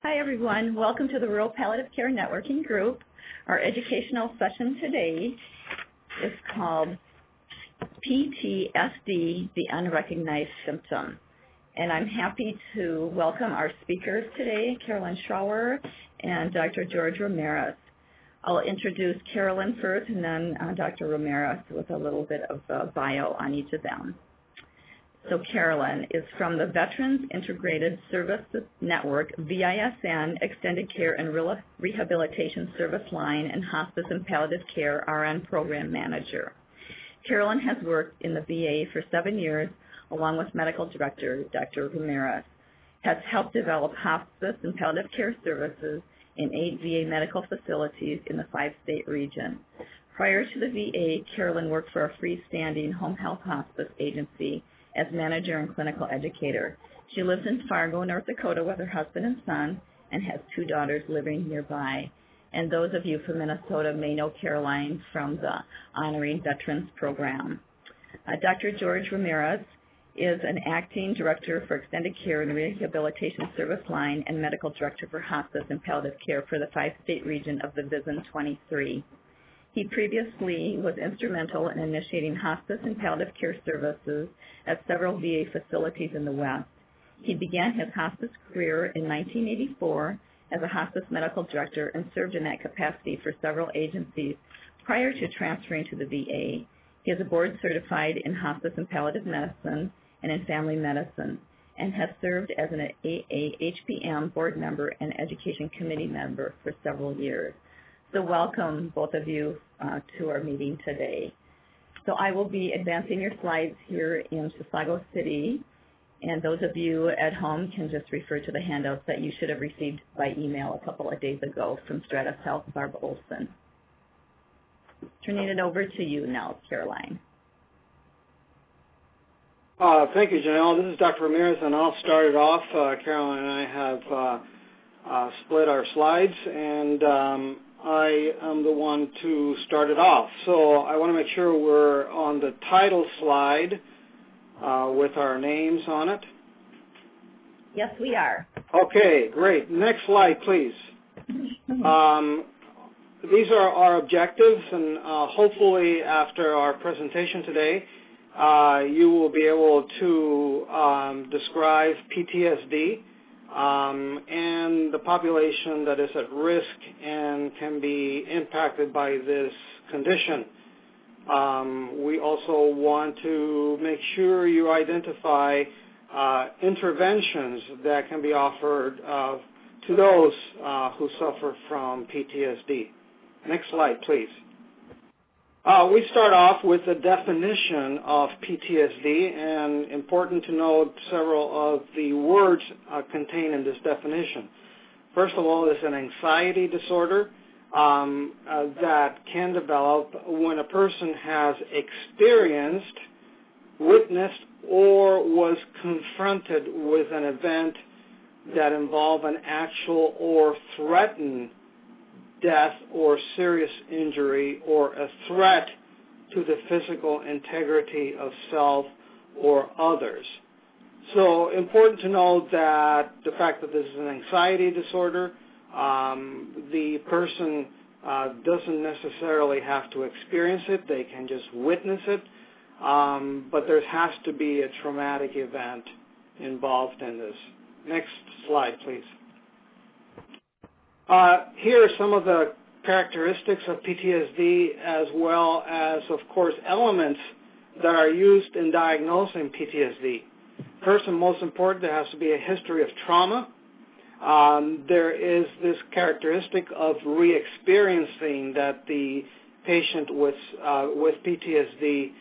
Hi, everyone. Welcome to the Rural Palliative Care Networking Group. Our educational session today is called PTSD, the Unrecognized Symptom. And I'm happy to welcome our speakers today, Carolyn Schauer and Dr. Jorge Ramirez. I'll introduce Carolyn first and then Dr. Ramirez with a little bit of a bio on each of them. So Carolyn is from the Veterans Integrated Services Network, VISN, Extended Care and Rehabilitation Service Line, and Hospice and Palliative Care RN Program Manager. Carolyn has worked in the VA for 7 years, along with Medical Director Dr. Ramirez, has helped develop hospice and palliative care services in 8 VA medical facilities in the 5-state region. Prior to the VA, Carolyn worked for a freestanding home health hospice agency as manager and clinical educator. She lives in Fargo, North Dakota with her husband and son and has 2 daughters living nearby. And those of you from Minnesota may know Caroline from the Honoring Veterans Program. Dr. Jorge Ramirez is an acting director for Extended Care and Rehabilitation Service Line and medical director for Hospice and Palliative Care for the 5-state region of the VISN 23. He previously was instrumental in initiating hospice and palliative care services at several VA facilities in the West. He began his hospice career in 1984 as a hospice medical director and served in that capacity for several agencies prior to transferring to the VA. He is a board certified in hospice and palliative medicine and in family medicine and has served as an AAHPM board member and education committee member for several years. So welcome, both of you, to our meeting today. So I will be advancing your slides here in Chisago City, and those of you at home can just refer to the handouts that you should have received by email a couple of days ago from Stratus Health, Barb Olson. Turning it over to you now, Caroline. Thank you, Janelle. This is Dr. Ramirez, and I'll start it off. Caroline and I have split our slides, and I am the one to start it off. So I want to make sure we're on the title slide with our names on it. Yes, we are. Okay, great. Next slide, please. These are our objectives, and hopefully after our presentation today, you will be able to describe PTSD and the population that is at risk and can be impacted by this condition. We also want to make sure you identify interventions that can be offered to those who suffer from PTSD. Next slide, please. We start off with the definition of PTSD, and important to note several of the words contained in this definition. First of all, it's an anxiety disorder that can develop when a person has experienced, witnessed, or was confronted with an event that involved an actual or threatened death or serious injury or a threat to the physical integrity of self or others. So important to note that the fact that this is an anxiety disorder, the person doesn't necessarily have to experience it. They can just witness it, but there has to be a traumatic event involved in this. Next slide, please. Here are some of the characteristics of PTSD, as well as, of course, elements that are used in diagnosing PTSD. First and most important, there has to be a history of trauma. There is this characteristic of re-experiencing that the patient with PTSD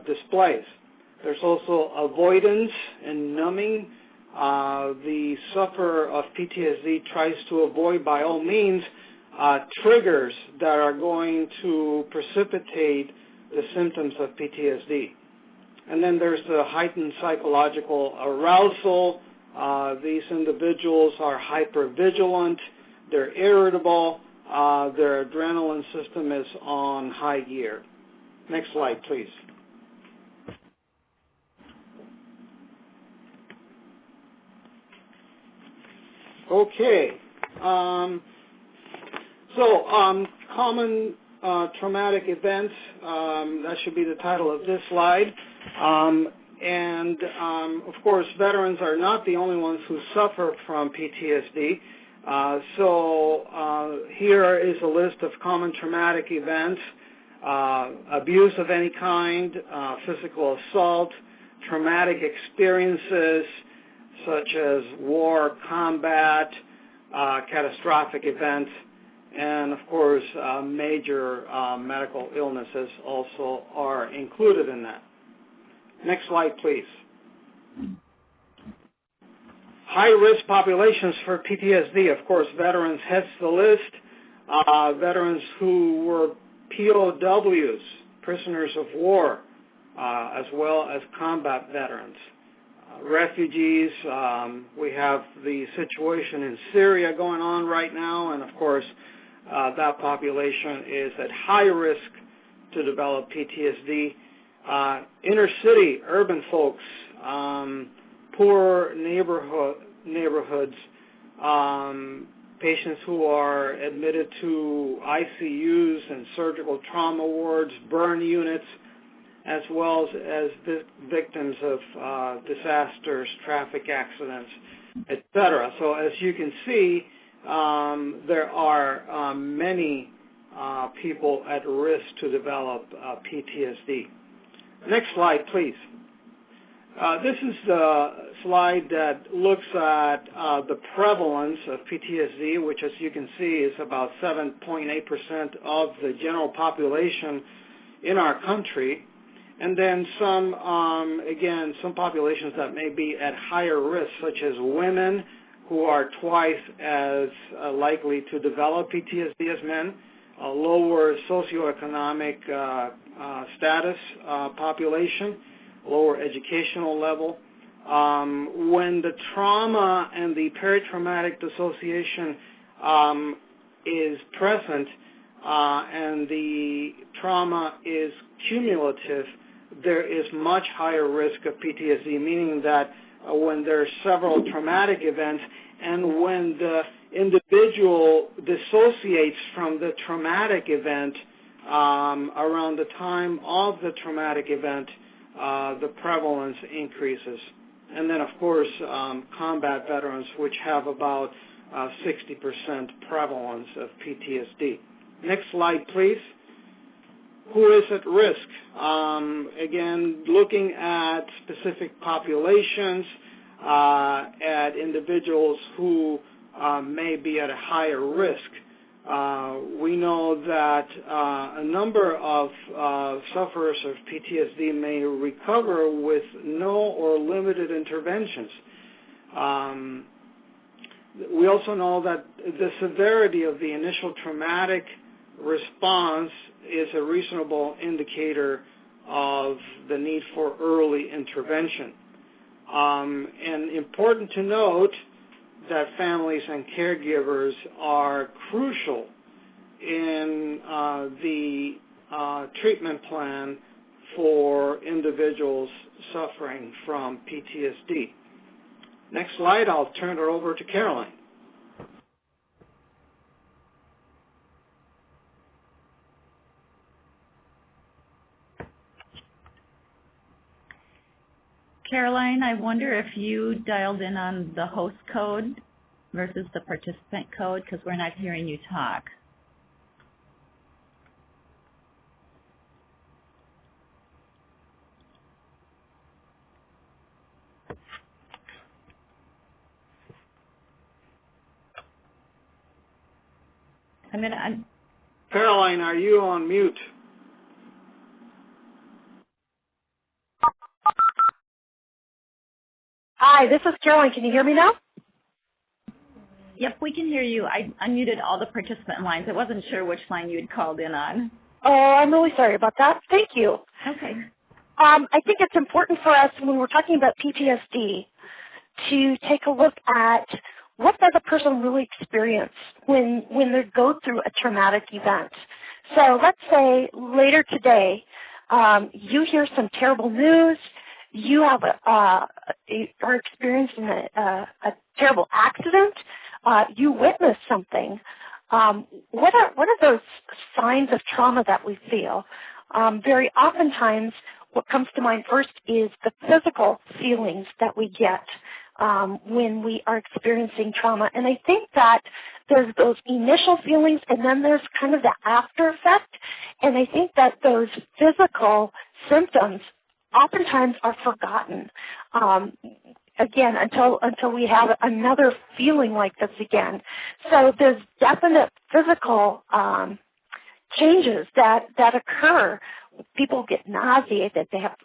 displays. There's also avoidance and numbing. The sufferer of PTSD tries to avoid, by all means, triggers that are going to precipitate the symptoms of PTSD. And then there's the heightened psychological arousal. These individuals are hypervigilant, they're irritable, their adrenaline system is on high gear. Next slide, please. Okay. Common traumatic events, that should be the title of this slide. Of course, veterans are not the only ones who suffer from PTSD. Here is a list of common traumatic events: abuse of any kind, physical assault, traumatic experiences such as war, combat, catastrophic events, and of course major medical illnesses also are included in that. Next slide, please. High-risk populations for PTSD, of course, veterans heads the list. Veterans who were POWs, prisoners of war, as well as combat veterans. Refugees, we have the situation in Syria going on right now, and of course that population is at high risk to develop PTSD. Inner city, urban folks, poor neighborhoods, patients who are admitted to ICUs and surgical trauma wards, burn units, as well as victims of disasters, traffic accidents, etc. So as you can see, there are many people at risk to develop PTSD. Next slide, please. This is the slide that looks at the prevalence of PTSD, which, as you can see, is about 7.8% of the general population in our country. And then some populations that may be at higher risk, such as women who are twice as likely to develop PTSD as men, a lower socioeconomic status population, lower educational level. When the trauma and the peritraumatic dissociation is present and the trauma is cumulative, there is much higher risk of PTSD, meaning that when there are several traumatic events and when the individual dissociates from the traumatic event around the time of the traumatic event, the prevalence increases. And then, of course, combat veterans, which have about 60% prevalence of PTSD. Next slide, please. Who is at risk? Again, looking at specific populations, at individuals who may be at a higher risk. We know that a number of sufferers of PTSD may recover with no or limited interventions. We also know that the severity of the initial traumatic response is a reasonable indicator of the need for early intervention. And important to note that families and caregivers are crucial in the treatment plan for individuals suffering from PTSD. Next slide, I'll turn it over to Caroline. Caroline, I wonder if you dialed in on the host code versus the participant code, because we're not hearing you talk. Caroline, are you on mute? Hi, this is Caroline. Can you hear me now? Yep, we can hear you. I unmuted all the participant lines. I wasn't sure which line you had called in on. Oh, I'm really sorry about that. Thank you. Okay. I think it's important for us when we're talking about PTSD to take a look at what does a person really experience when they go through a traumatic event. So let's say later today you hear some terrible news. You have are experiencing a terrible accident. you witness something, what are those signs of trauma that we feel? Very oftentimes, what comes to mind first is the physical feelings that we get when we are experiencing trauma. And I think that there's those initial feelings, and then there's kind of the after effect. And I think that those physical symptoms oftentimes are forgotten. Again, until we have another feeling like this again. So there's definite physical changes that occur. People get nauseated, they have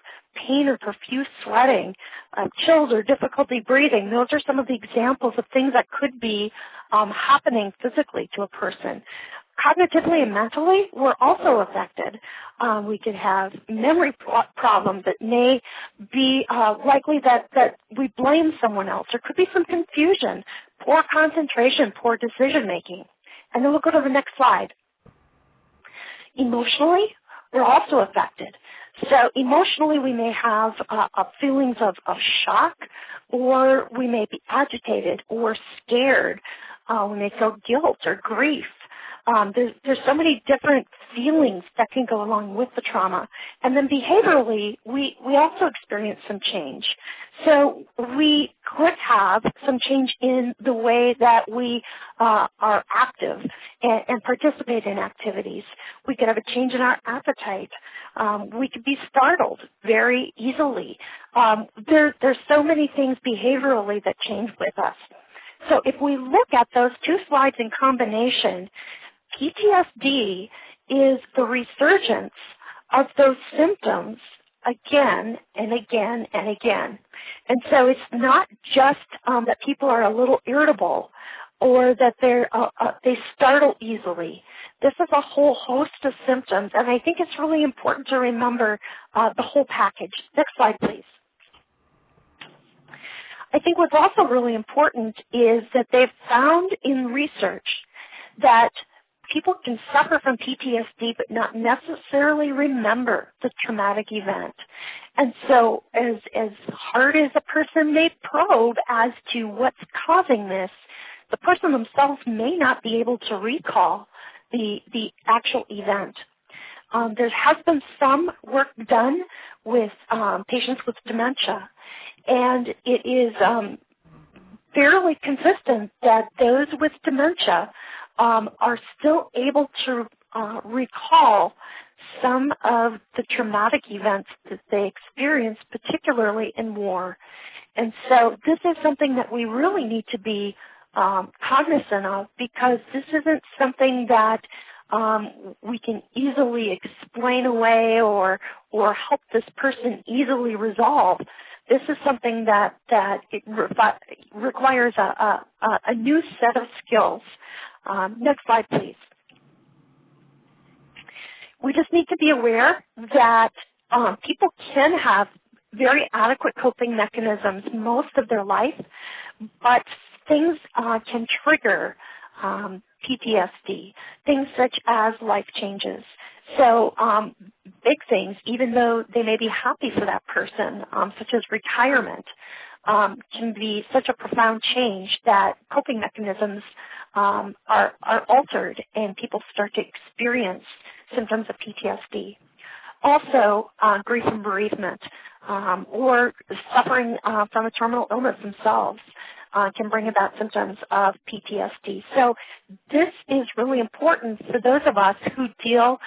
pain or profuse sweating, chills or difficulty breathing. Those are some of the examples of things that could be happening physically to a person. Cognitively and mentally, we're also affected. We could have memory problems that may be likely that we blame someone else. There could be some confusion, poor concentration, poor decision-making. And then we'll go to the next slide. Emotionally, we're also affected. So emotionally, we may have feelings of shock, or we may be agitated or scared. We may feel guilt or grief. There's so many different feelings that can go along with the trauma. And then behaviorally, we also experience some change. So we could have some change in the way that we are active and participate in activities. We could have a change in our appetite. We could be startled very easily. There's so many things behaviorally that change with us. So if we look at those two slides in combination, PTSD is the resurgence of those symptoms again and again and again. And so it's not just that people are a little irritable or that they startle easily. This is a whole host of symptoms, and I think it's really important to remember the whole package. Next slide, please. I think what's also really important is that they've found in research that people can suffer from PTSD but not necessarily remember the traumatic event. And so as hard as a person may probe as to what's causing this, the person themselves may not be able to recall the actual event. There has been some work done with patients with dementia, and it is fairly consistent that those with dementia are still able to recall some of the traumatic events that they experienced, particularly in war. And so this is something that we really need to be cognizant of, because this isn't something that we can easily explain away or help this person easily resolve. This is something that it requires a new set of skills. Next slide, please. We just need to be aware that people can have very adequate coping mechanisms most of their life, but things can trigger PTSD, things such as life changes. So big things, even though they may be happy for that person, such as retirement, can be such a profound change that coping mechanisms are altered and people start to experience symptoms of PTSD. Also, grief and bereavement or suffering from a terminal illness themselves can bring about symptoms of PTSD. So this is really important for those of us who deal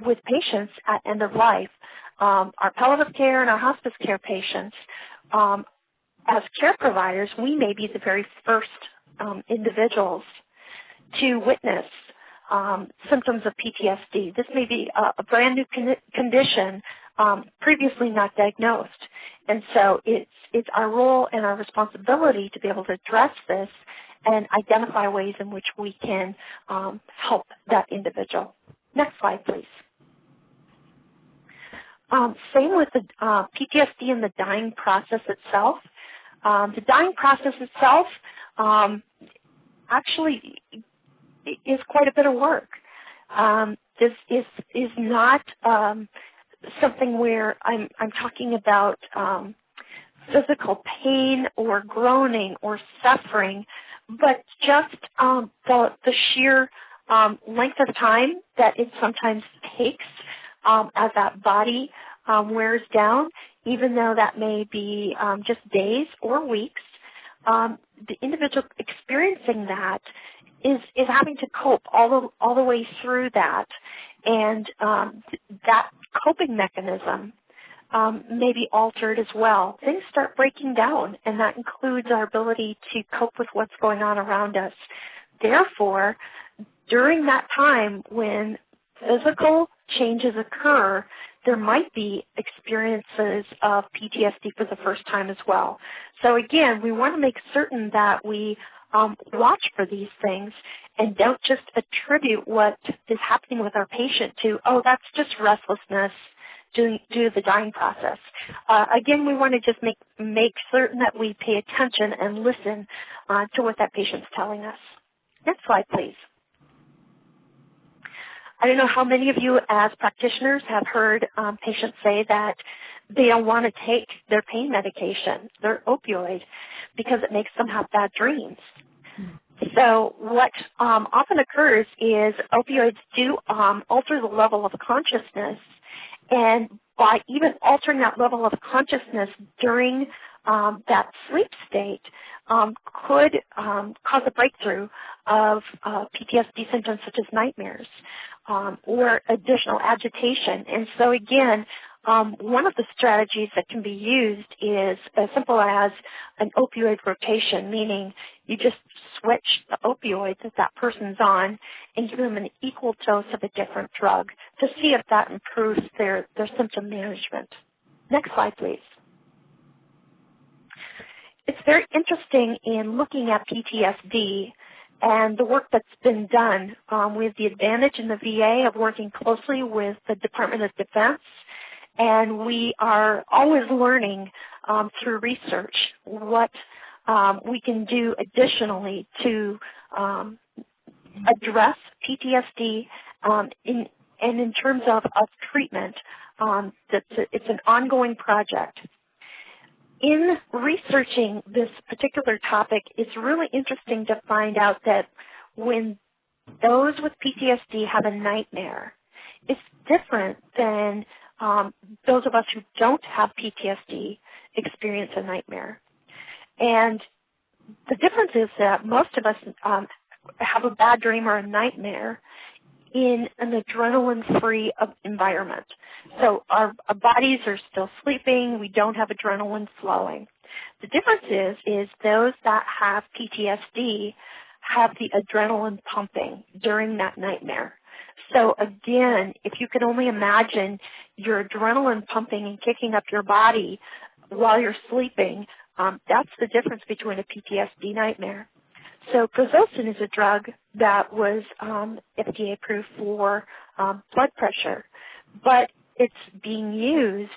with patients at end of life. Our palliative care and our hospice care patients, as care providers, we may be the very first individuals to witness symptoms of PTSD. This may be a brand new condition previously not diagnosed. And so it's our role and our responsibility to be able to address this and identify ways in which we can help that individual. Next slide, please. Same with the PTSD and the dying process itself. The dying process itself actually is quite a bit of work. This is not something where I'm talking about physical pain or groaning or suffering, but just the sheer length of time that it sometimes takes as that body wears down, even though that may be just days or weeks, the individual experiencing that is having to cope all the way through that, and that coping mechanism may be altered as well. Things start breaking down, and that includes our ability to cope with what's going on around us. Therefore, during that time when physical changes occur, there might be experiences of PTSD for the first time as well. So again, we want to make certain that we watch for these things and don't just attribute what is happening with our patient to, oh, that's just restlessness due to the dying process. Again, we want to just make certain that we pay attention and listen to what that patient's telling us. Next slide, please. I don't know how many of you as practitioners have heard patients say that they don't want to take their pain medication, their opioid, because it makes them have bad dreams. So what often occurs is opioids do alter the level of consciousness, and by even altering that level of consciousness during that sleep state could cause a breakthrough of PTSD symptoms such as nightmares or additional agitation. And so again, one of the strategies that can be used is as simple as an opioid rotation, meaning you just switch the opioid that person's on and give them an equal dose of a different drug to see if that improves their symptom management. Next slide, please. It's very interesting in looking at PTSD and the work that's been done with the advantage in the VA of working closely with the Department of Defense. And we are always learning through research what we can do additionally to address PTSD and in terms of treatment. It's an ongoing project. In researching this particular topic, it's really interesting to find out that when those with PTSD have a nightmare, it's different than those of us who don't have PTSD experience a nightmare. And the difference is that most of us have a bad dream or a nightmare in an adrenaline-free environment. So our bodies are still sleeping. We don't have adrenaline flowing. The difference is those that have PTSD have the adrenaline pumping during that nightmare. So again, if you can only imagine your adrenaline pumping and kicking up your body while you're sleeping, that's the difference between a PTSD nightmare. So Prevalence is a drug that was FDA approved for blood pressure, but it's being used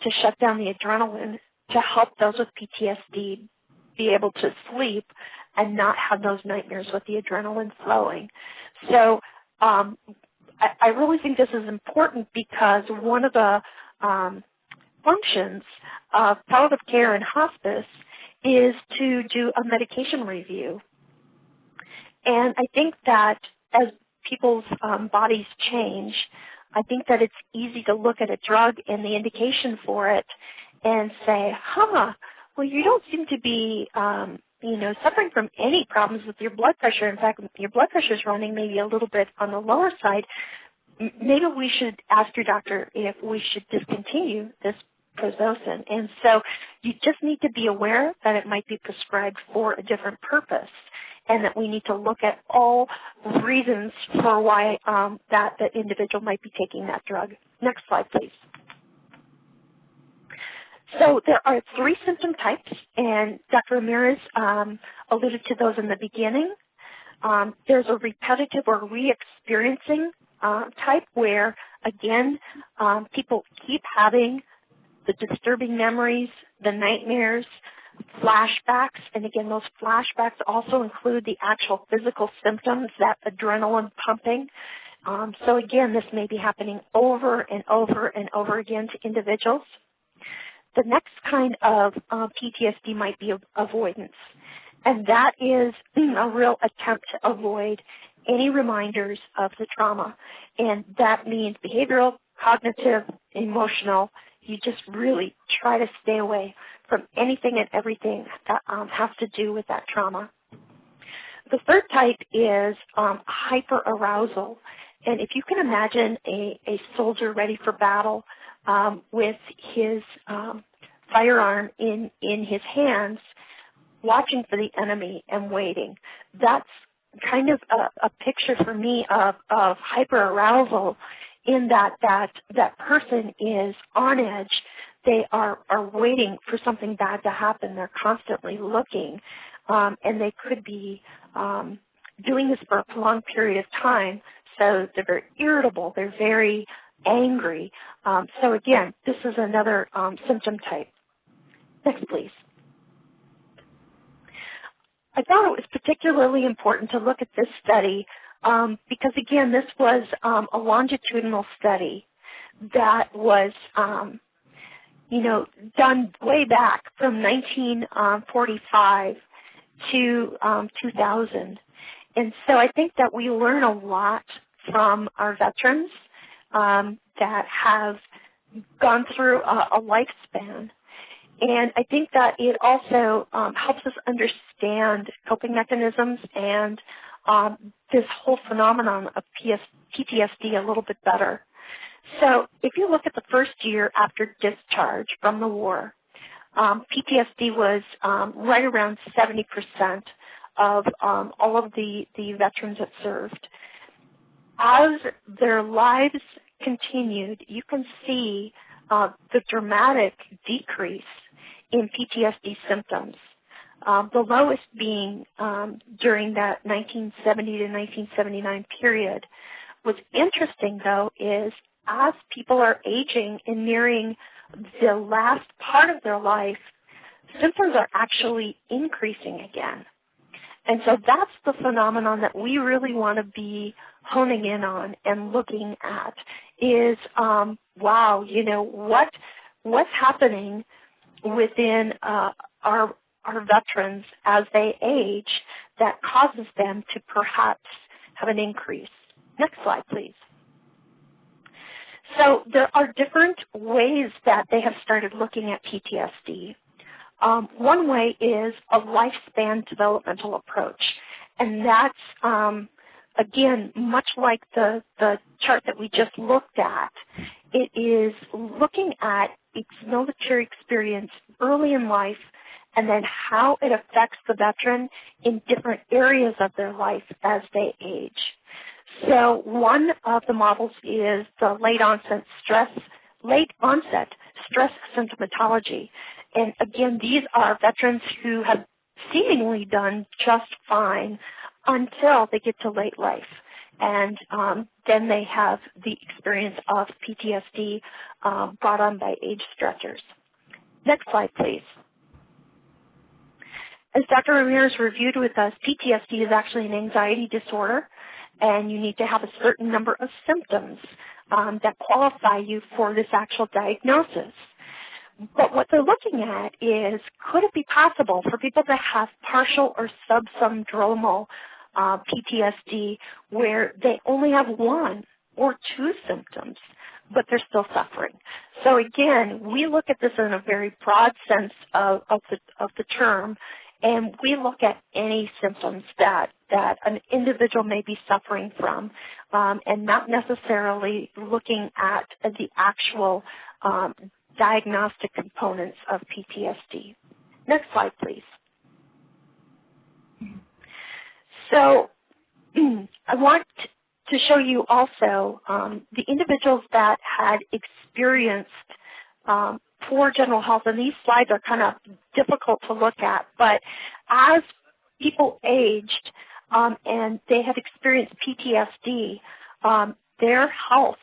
to shut down the adrenaline to help those with PTSD be able to sleep and not have those nightmares with the adrenaline flowing. So I really think this is important because one of the functions of palliative care and hospice is to do a medication review. And I think that as people's bodies change, I think that it's easy to look at a drug and the indication for it and say, well, you don't seem to be, suffering from any problems with your blood pressure. In fact, your blood pressure is running maybe a little bit on the lower side. Maybe we should ask your doctor if we should discontinue this Prevalence. And so you just need to be aware that it might be prescribed for a different purpose, and that we need to look at all reasons for why that the individual might be taking that drug. Next slide, please. So there are 3 symptom types, and Dr. Ramirez alluded to those in the beginning. There's a repetitive or re-experiencing type where, again, people keep having the disturbing memories, the nightmares, flashbacks, and again, those flashbacks also include the actual physical symptoms, that adrenaline pumping. So again, this may be happening over and over and over again to individuals. The next kind of PTSD might be avoidance. And that is a real attempt to avoid any reminders of the trauma. And that means behavioral, cognitive, emotional. You just really try to stay away from anything and everything that has to do with that trauma. The third type is hyperarousal. And if you can imagine a soldier ready for battle with his firearm in his hands, watching for the enemy and waiting, that's kind of a picture for me of hyperarousal, in that person is on edge. They are waiting for something bad to happen. They're constantly looking, and they could be doing this for a prolonged period of time. So they're very irritable. They're very angry. So again, this is another symptom type. Next, please. I thought it was particularly important to look at this study because, again, this was a longitudinal study that was, done way back from 1945 to 2000. And so I think that we learn a lot from our veterans that have gone through a lifespan. And I think that it also helps us understand coping mechanisms and this whole phenomenon of PTSD a little bit better. So if you look at the first year after discharge from the war, PTSD was right around 70% of all of the veterans that served. As their lives continued, you can see the dramatic decrease in PTSD symptoms, the lowest being during that 1970 to 1979 period. What's interesting, though, is as people are aging and nearing the last part of their life, symptoms are actually increasing again. And so that's the phenomenon that we really want to be honing in on and looking at is, what's happening within our veterans as they age that causes them to perhaps have an increase. Next slide, please. So there are different ways that they have started looking at PTSD. One way is a lifespan developmental approach, and that's, again, much like the chart that we just looked at. It is looking at its military experience early in life and then how it affects the veteran in different areas of their life as they age. So one of the models is the late onset stress symptomatology. And again, these are veterans who have seemingly done just fine until they get to late life. And then they have the experience of PTSD brought on by age stressors. Next slide, please. As Dr. Ramirez reviewed with us, PTSD is actually an anxiety disorder, and you need to have a certain number of symptoms that qualify you for this actual diagnosis. But what they're looking at is, could it be possible for people to have partial or subsyndromal PTSD where they only have one or two symptoms, but they're still suffering? So again, we look at this in a very broad sense of the term, and we look at any symptoms that an individual may be suffering from, and not necessarily looking at the actual diagnostic components of PTSD. Next slide, please. So I want to show you also the individuals that had experienced poor general health, and these slides are kind of difficult to look at, but as people aged and they had experienced PTSD, their health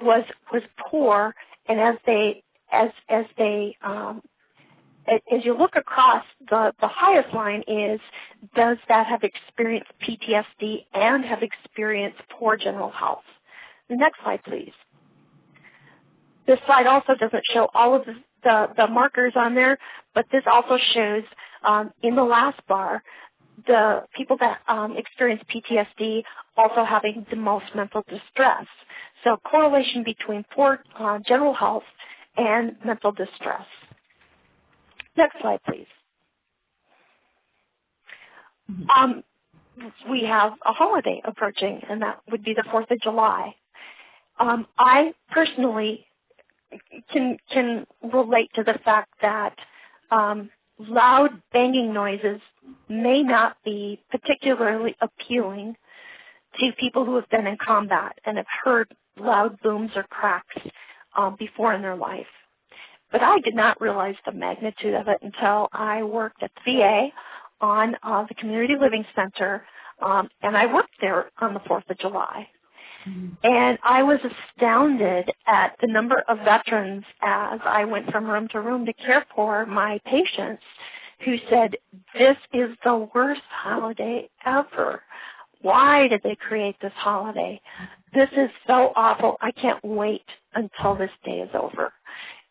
was poor, and as you look across, the highest line is, does that have experienced PTSD and have experienced poor general health? The next slide, please. This slide also doesn't show all of the markers on there, but this also shows in the last bar the people that experience PTSD also having the most mental distress. So correlation between poor general health and mental distress. Next slide, please. We have a holiday approaching, and that would be the 4th of July. I personally can relate to the fact that loud banging noises may not be particularly appealing to people who have been in combat and have heard loud booms or cracks before in their life. But I did not realize the magnitude of it until I worked at the VA on the Community Living Center, and I worked there on the 4th of July. And I was astounded at the number of veterans as I went from room to room to care for my patients who said, this is the worst holiday ever. Why did they create this holiday? This is so awful. I can't wait until this day is over.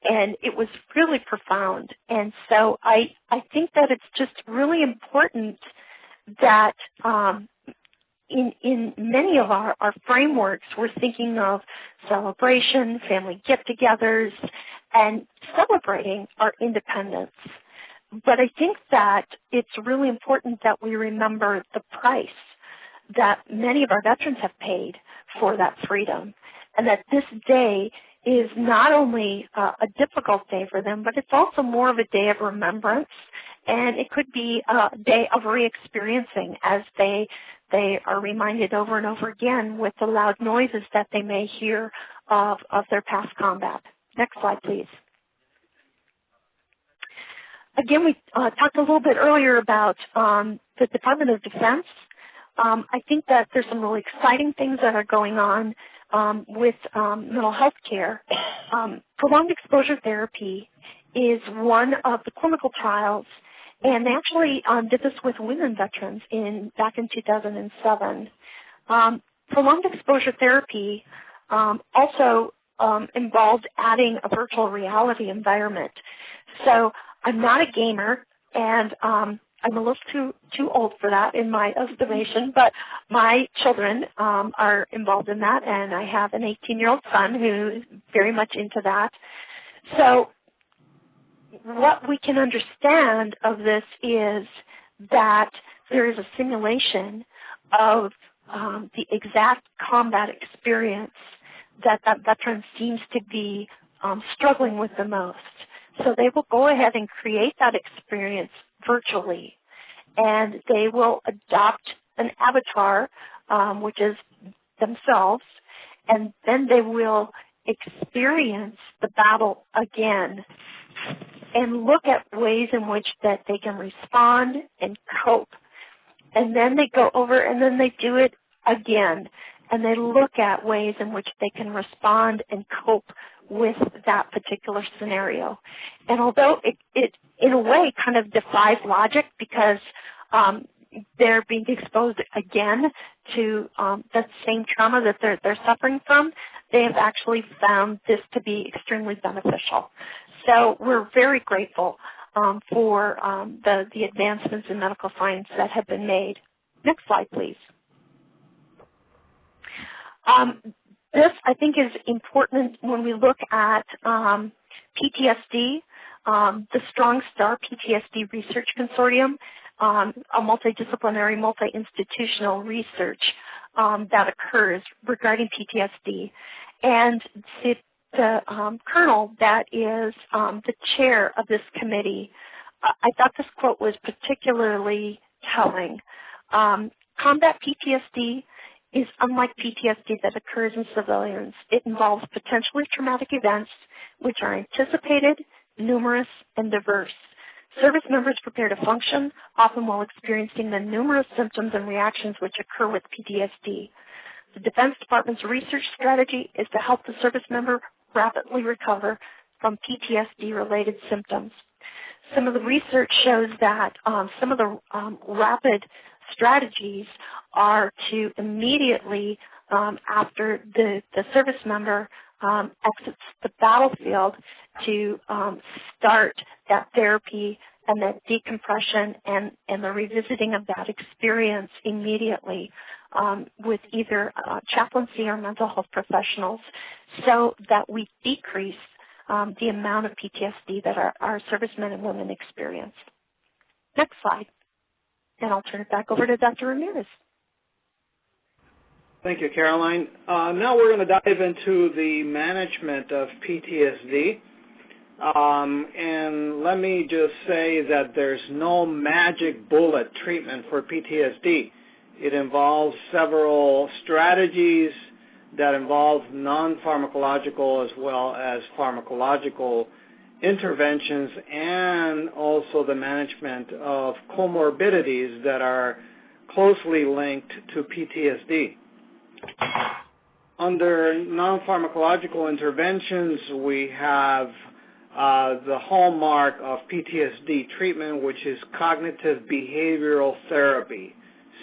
And it was really profound. And so I think that it's just really important that in many of our frameworks, we're thinking of celebration, family get-togethers, and celebrating our independence. But I think that it's really important that we remember the price that many of our veterans have paid for that freedom, and that this day is not only a difficult day for them, but it's also more of a day of remembrance, and it could be a day of re-experiencing as they are reminded over and over again with the loud noises that they may hear of their past combat. Next slide, please. Again, we talked a little bit earlier about the Department of Defense. I think that there's some really exciting things that are going on with mental health care. Prolonged exposure therapy is one of the clinical trials, and they actually did this with women veterans back in 2007. Prolonged exposure therapy also involved adding a virtual reality environment. So I'm not a gamer, and I'm a little too old for that in my estimation, but my children are involved in that, and I have an 18-year-old son who's very much into that. So what we can understand of this is that there is a simulation of the exact combat experience that veteran seems to be struggling with the most. So they will go ahead and create that experience virtually, and they will adopt an avatar, which is themselves, and then they will experience the battle again and look at ways in which that they can respond and cope. And then they go over and then they do it again, and they look at ways in which they can respond and cope with that particular scenario. And although it in a way kind of defies logic because they're being exposed again to the same trauma that they're suffering from, they have actually found this to be extremely beneficial. So we're very grateful for the advancements in medical science that have been made. Next slide, please. This, I think, is important when we look at PTSD. The Strong Star PTSD Research Consortium, a multidisciplinary, multi-institutional research that occurs regarding PTSD. And the colonel that is the chair of this committee, I thought this quote was particularly telling. Combat PTSD is unlike PTSD that occurs in civilians. It involves potentially traumatic events which are anticipated, numerous, and diverse. Service members prepare to function, often while experiencing the numerous symptoms and reactions which occur with PTSD. The Defense Department's research strategy is to help the service member rapidly recover from PTSD-related symptoms. Some of the research shows that some of the rapid strategies are to immediately after the service member exits the battlefield to start that therapy and that decompression and the revisiting of that experience immediately with either chaplaincy or mental health professionals, so that we decrease the amount of PTSD that our servicemen and women experience. Next slide. And I'll turn it back over to Dr. Ramirez. Thank you, Caroline. Now we're going to dive into the management of PTSD. And let me just say that there's no magic bullet treatment for PTSD. It involves several strategies that involve non-pharmacological as well as pharmacological interventions, and also the management of comorbidities that are closely linked to PTSD. Under non-pharmacological interventions, we have the hallmark of PTSD treatment, which is cognitive behavioral therapy,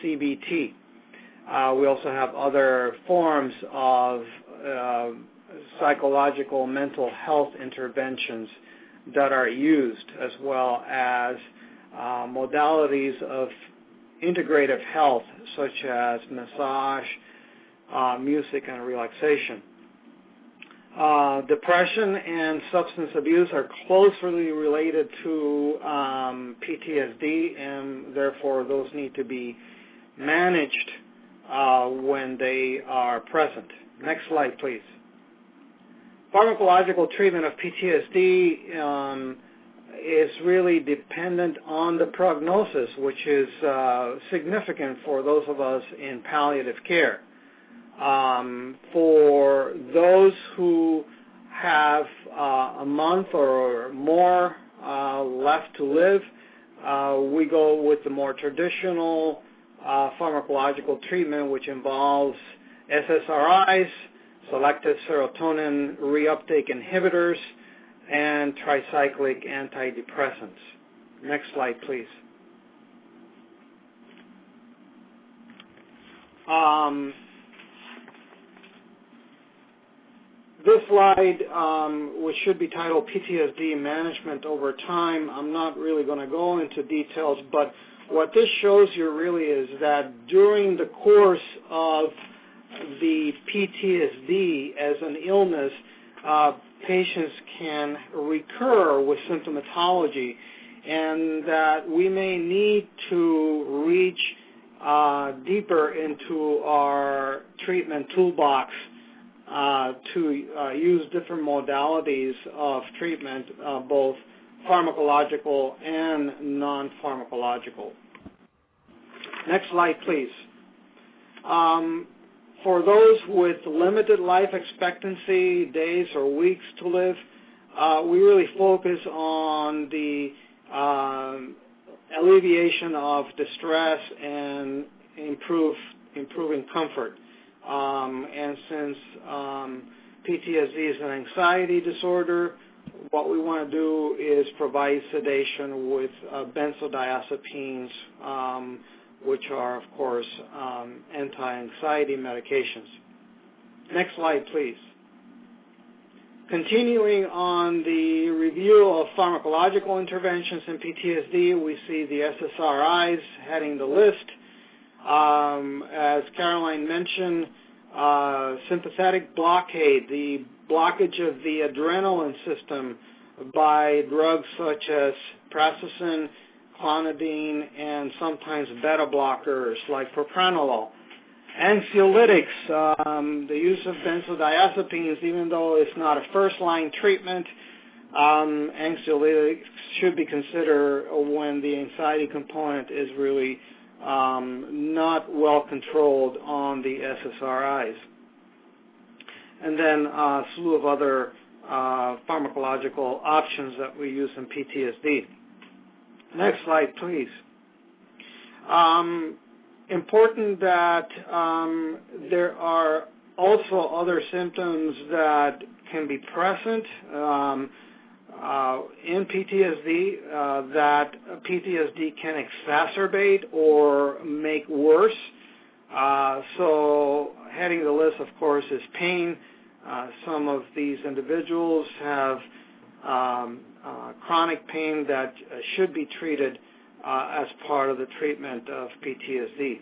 CBT. We also have other forms of psychological mental health interventions that are used, as well as modalities of integrative health, such as massage, music, and relaxation. Depression and substance abuse are closely related to PTSD, and therefore those need to be managed when they are present. Next slide, please. Pharmacological treatment of PTSD is really dependent on the prognosis, which is significant for those of us in palliative care. For those who have a month or more left to live, we go with the more traditional pharmacological treatment, which involves SSRIs, selective serotonin reuptake inhibitors, and tricyclic antidepressants. Next slide, please. This slide, which should be titled PTSD Management Over Time, I'm not really going to go into details, but what this shows you really is that during the course of the PTSD as an illness, patients can recur with symptomatology, and that we may need to reach deeper into our treatment toolbox to use different modalities of treatment, both pharmacological and non-pharmacological. Next slide, please. For those with limited life expectancy, days or weeks to live, we really focus on the alleviation of distress and improving comfort. And since PTSD is an anxiety disorder, what we want to do is provide sedation with benzodiazepines, which are, of course, anti-anxiety medications. Next slide, please. Continuing on the review of pharmacological interventions in PTSD, we see the SSRIs heading the list. As Caroline mentioned, sympathetic blockade, the blockage of the adrenaline system by drugs such as prazosin, clonidine, and sometimes beta blockers like propranolol. Anxiolytics, the use of benzodiazepines, even though it's not a first-line treatment, anxiolytics should be considered when the anxiety component is really not well controlled on the SSRIs. And then a slew of other pharmacological options that we use in PTSD. Next slide, please. Important that there are also other symptoms that can be present in PTSD that PTSD can exacerbate or make worse. So heading the list, of course, is pain. Some of these individuals have chronic pain that should be treated as part of the treatment of PTSD.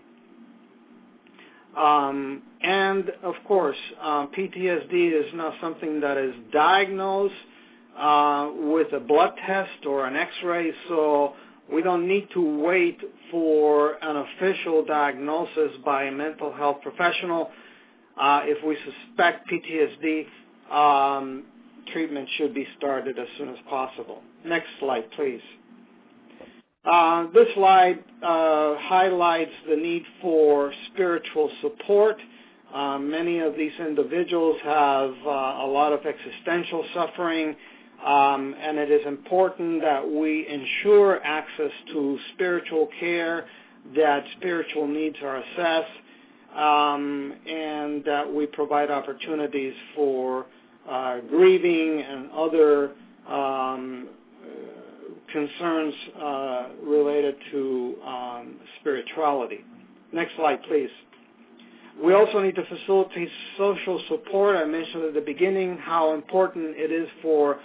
And, of course, PTSD is not something that is diagnosed with a blood test or an X-ray, so we don't need to wait for an official diagnosis by a mental health professional. If we suspect PTSD, treatment should be started as soon as possible. Next slide, please. This slide highlights the need for spiritual support. Many of these individuals have a lot of existential suffering, and it is important that we ensure access to spiritual care, that spiritual needs are assessed, and that we provide opportunities for grieving and other concerns related to spirituality. Next slide, please. We also need to facilitate social support. I mentioned at the beginning how important it is for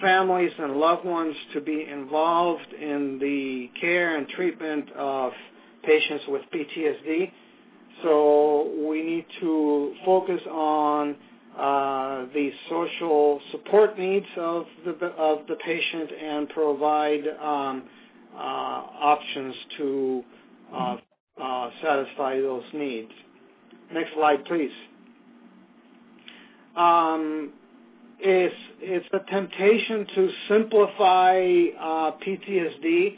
families and loved ones to be involved in the care and treatment of patients with PTSD. So we need to focus on the social support needs of the patient and provide options to satisfy those needs. Next slide, please. It's a temptation to simplify PTSD,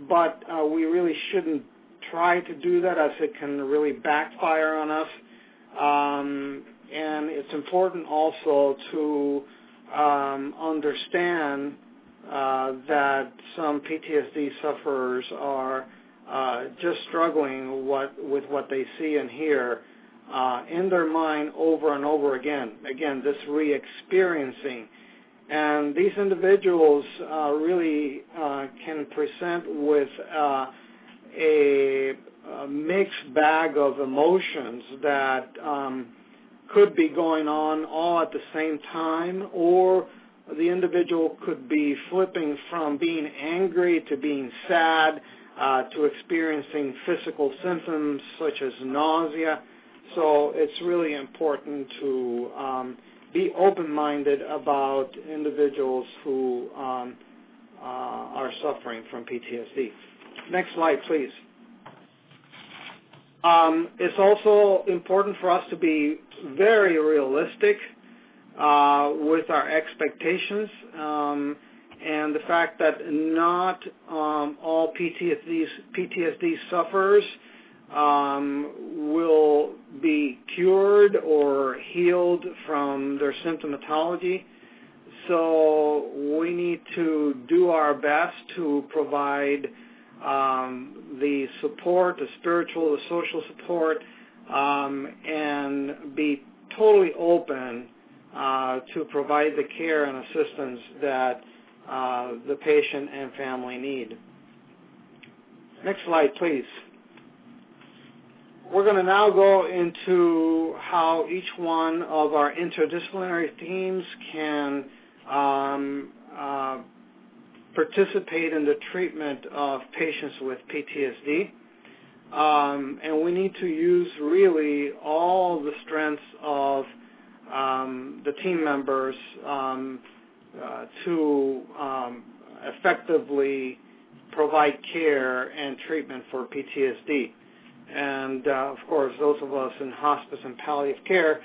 but we really shouldn't try to do that, as it can really backfire on us. And it's important also to understand that some PTSD sufferers are just struggling with what they see and hear in their mind over and over again. Again, this re-experiencing. And these individuals really can present with a mixed bag of emotions that could be going on all at the same time, or the individual could be flipping from being angry to being sad to experiencing physical symptoms such as nausea. So it's really important to be open-minded about individuals who are suffering from PTSD. Next slide, please. It's also important for us to be very realistic with our expectations, and the fact that not all PTSD sufferers will be cured or healed from their symptomatology. So we need to do our best to provide the support, the spiritual, the social support, and be totally open to provide the care and assistance that the patient and family need. Next slide, please. We're going to now go into how each one of our interdisciplinary teams can participate in the treatment of patients with PTSD. And we need to use really all the strengths of the team members to effectively provide care and treatment for PTSD. And, of course, those of us in hospice and palliative care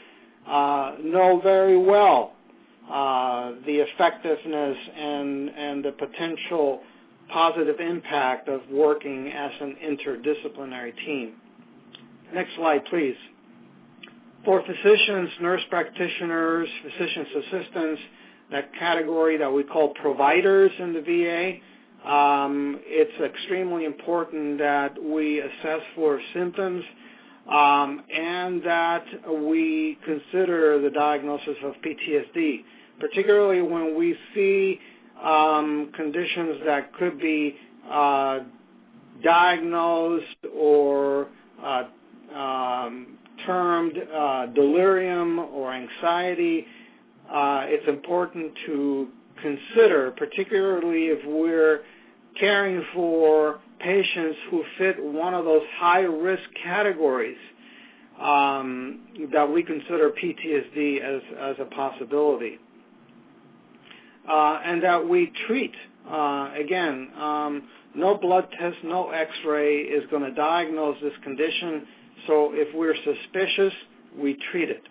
know very well the effectiveness and the potential positive impact of working as an interdisciplinary team. Next slide, please. For physicians, nurse practitioners, physician's assistants, that category that we call providers in the VA, it's extremely important that we assess for symptoms and that we consider the diagnosis of PTSD, particularly when we see conditions that could be diagnosed or termed delirium or anxiety, it's important to consider, particularly if we're caring for patients who fit one of those high-risk categories, that we consider PTSD as a possibility. And that we treat, again, no blood test, no x-ray is going to diagnose this condition, so if we're suspicious, we treat it.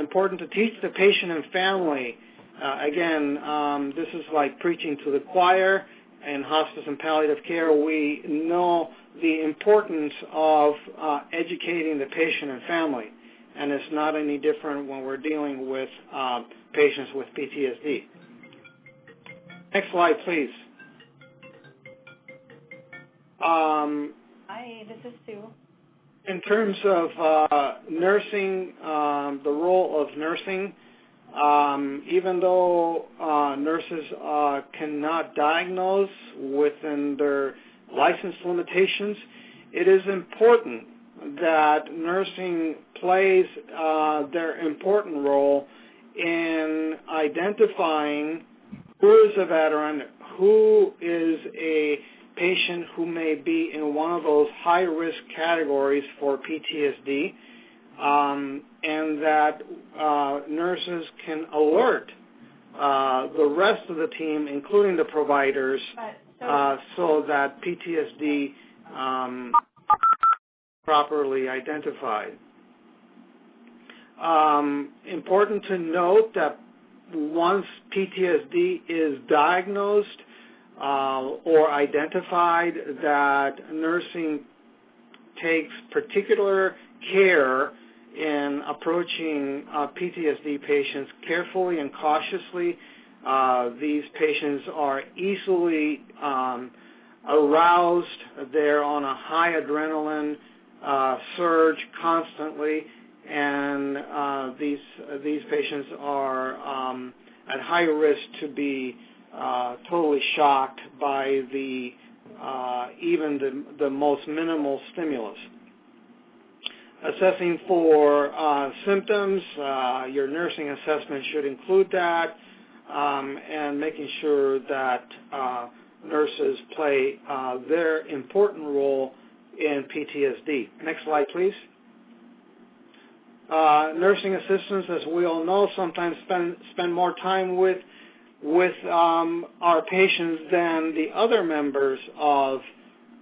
Important to teach the patient and family. Again, this is like preaching to the choir. In hospice and palliative care, we know the importance of educating the patient and family, and it's not any different when we're dealing with patients with PTSD. Next slide, please. Hi, this is Sue. In terms of nursing, the role of nursing, even though nurses cannot diagnose within their license limitations, it is important that nursing plays their important role in identifying who is a veteran, who is a patient who may be in one of those high-risk categories for PTSD, and that nurses can alert the rest of the team, including the providers, so that PTSD properly identified. Important to note that once PTSD is diagnosed or identified, that nursing takes particular care in approaching PTSD patients carefully and cautiously. These patients are easily aroused. They're on a high adrenaline surge constantly, and these patients are at high risk to be totally shocked by even the most minimal stimulus. Assessing for symptoms, your nursing assessment should include that, and making sure that nurses play their important role in PTSD. Next slide, please. Nursing assistants, as we all know, sometimes spend more time with our patients than the other members of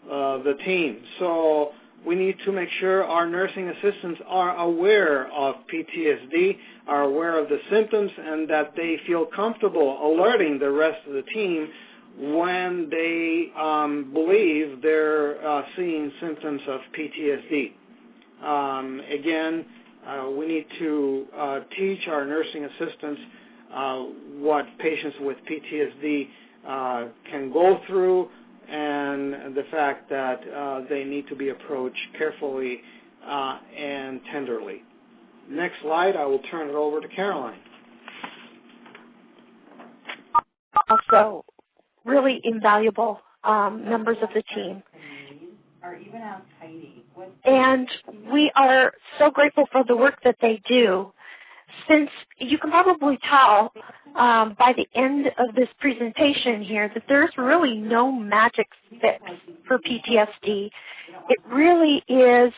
the team. So we need to make sure our nursing assistants are aware of PTSD, are aware of the symptoms, and that they feel comfortable alerting the rest of the team when they believe they're seeing symptoms of PTSD. Again, we need to teach our nursing assistants what patients with PTSD can go through, and the fact that they need to be approached carefully and tenderly. Next slide, I will turn it over to Caroline. Also, really invaluable members of the team. And we are so grateful for the work that they do. Since you can probably tell by the end of this presentation here that there's really no magic fix for PTSD. It really is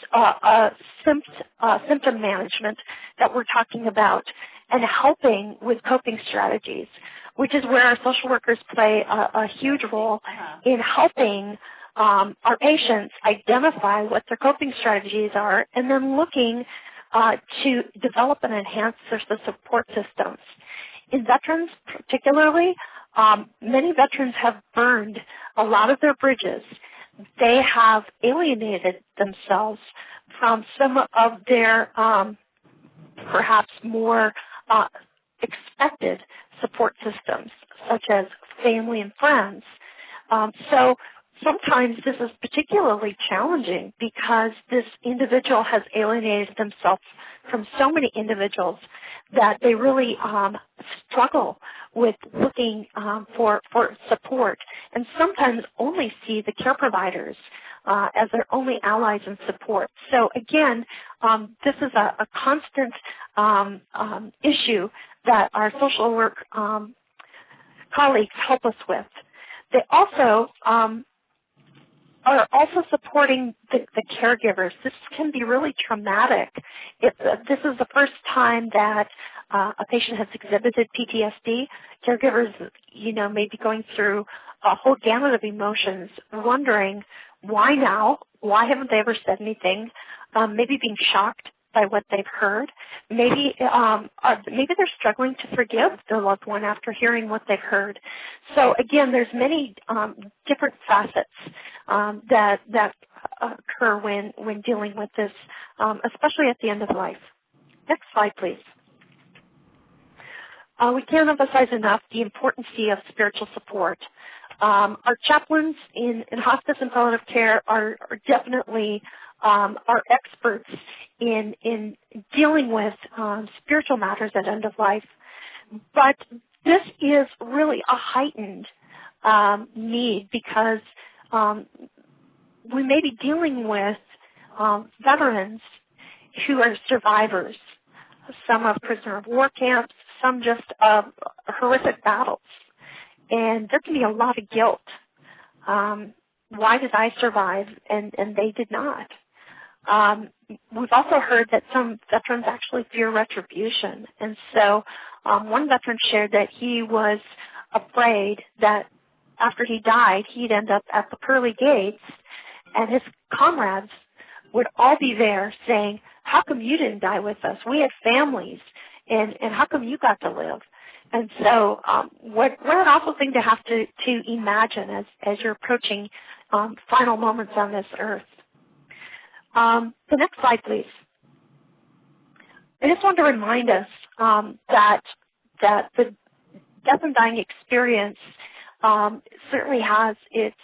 symptom management that we're talking about, and helping with coping strategies, which is where our social workers play a huge role in helping our patients identify what their coping strategies are, and then looking to develop and enhance their support systems. In veterans particularly, many veterans have burned a lot of their bridges. They have alienated themselves from some of their perhaps more expected support systems, such as family and friends. So sometimes this is particularly challenging because this individual has alienated themselves from so many individuals that they really struggle with looking for support, and sometimes only see the care providers as their only allies and support. So again, this is a constant issue that our social work colleagues help us with. They also are also supporting the caregivers. This can be really traumatic. If this is the first time that a patient has exhibited PTSD, caregivers, may be going through a whole gamut of emotions, wondering why now? Why haven't they ever said anything? Maybe being shocked by what they've heard. Maybe they're struggling to forgive their loved one after hearing what they've heard. So again, there's many different facets that occur when dealing with this, especially at the end of life. Next slide, please. We can't emphasize enough the importance of spiritual support. Our chaplains in hospice and palliative care are definitely are experts in dealing with spiritual matters at end of life. But this is really a heightened need because we may be dealing with veterans who are survivors, some of prisoner of war camps, some just of horrific battles. And there can be a lot of guilt. Why did I survive and they did not? We've also heard that some veterans actually fear retribution. And so one veteran shared that he was afraid that after he died, he'd end up at the pearly gates and his comrades would all be there saying, how come you didn't die with us? We had families, and how come you got to live? And so what an awful thing to have to imagine as you're approaching final moments on this earth. The next slide, please. I just want to remind us that the death and dying experience certainly has its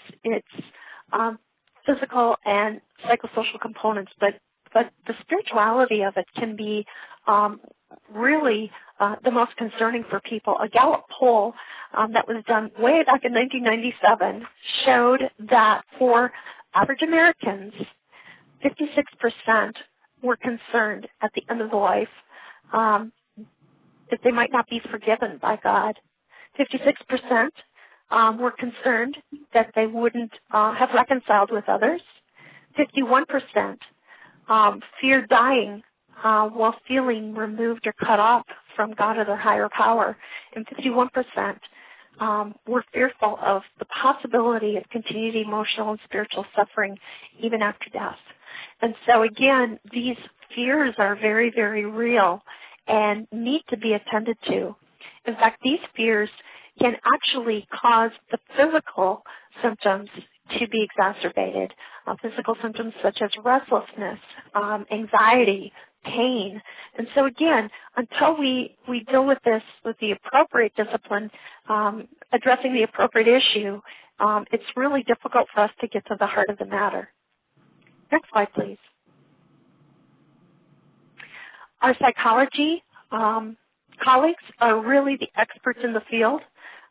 physical and psychosocial components, but the spirituality of it can be really the most concerning for people. A Gallup poll that was done way back in 1997 showed that for average Americans, 56% were concerned at the end of the life that they might not be forgiven by God. 56% were concerned that they wouldn't have reconciled with others. 51% feared dying while feeling removed or cut off from God or their higher power. And 51% were fearful of the possibility of continued emotional and spiritual suffering even after death. And so, again, these fears are very, very real and need to be attended to. In fact, these fears can actually cause the physical symptoms to be exacerbated, physical symptoms such as restlessness, anxiety, pain. And so, again, until we deal with this with the appropriate discipline, addressing the appropriate issue, it's really difficult for us to get to the heart of the matter. Next slide, please. Our psychology colleagues are really the experts in the field.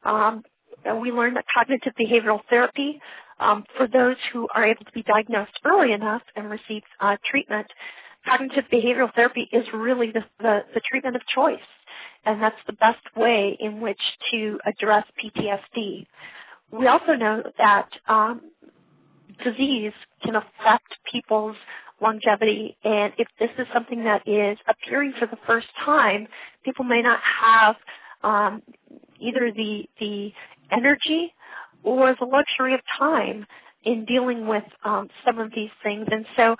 We learned that cognitive behavioral therapy, for those who are able to be diagnosed early enough and receive treatment, cognitive behavioral therapy is really the treatment of choice, and that's the best way in which to address PTSD. We also know that disease can affect people's longevity, and if this is something that is appearing for the first time, people may not have either the energy or the luxury of time in dealing with some of these things. And so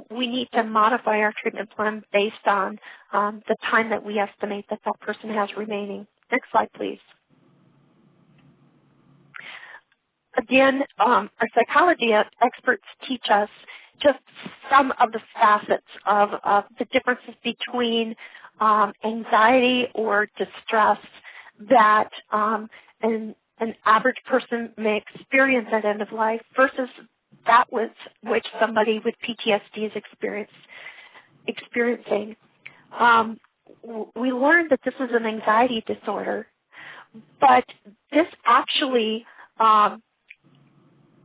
we need to modify our treatment plan based on the time that we estimate that person has remaining. Next slide, please. Again, our psychology experts teach us just some of the facets of the differences between anxiety or distress that an average person may experience at end of life versus that which somebody with PTSD is experiencing. we learned that this is an anxiety disorder, but this actually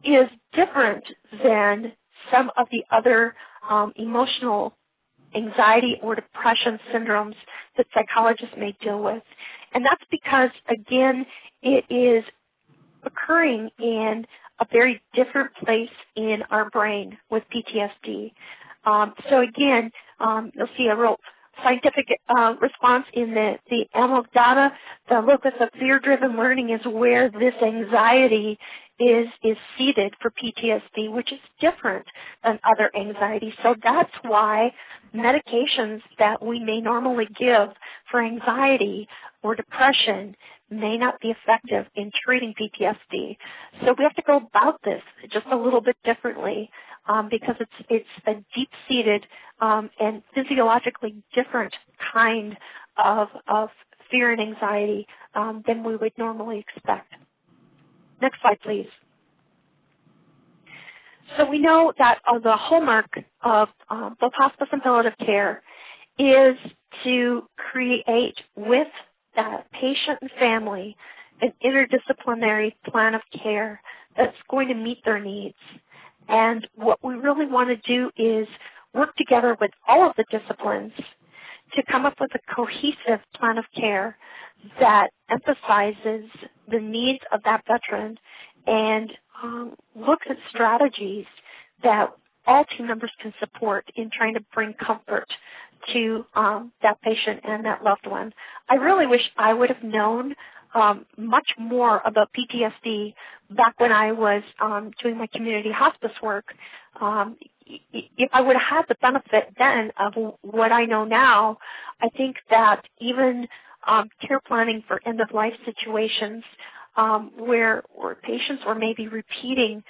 is different than some of the other emotional anxiety or depression syndromes that psychologists may deal with. And that's because, again, it is occurring in a very different place in our brain with PTSD. So again, you'll see a real scientific response in the amygdala. The locus of fear-driven learning is where this anxiety is seated for PTSD, which is different than other anxiety. So that's why medications that we may normally give for anxiety or depression may not be effective in treating PTSD. So we have to go about this just a little bit differently because it's a deep-seated and physiologically different kind of fear and anxiety than we would normally expect. Next slide, please. So we know that the hallmark of both hospice and palliative care is to create with that patient and family an interdisciplinary plan of care that's going to meet their needs. And what we really want to do is work together with all of the disciplines to come up with a cohesive plan of care that emphasizes the needs of that veteran and looks at strategies that all team members can support in trying to bring comfort to that patient and that loved one. I really wish I would have known much more about PTSD back when I was doing my community hospice work. If I would have had the benefit then of what I know now, I think that even care planning for end-of-life situations where patients were maybe repeating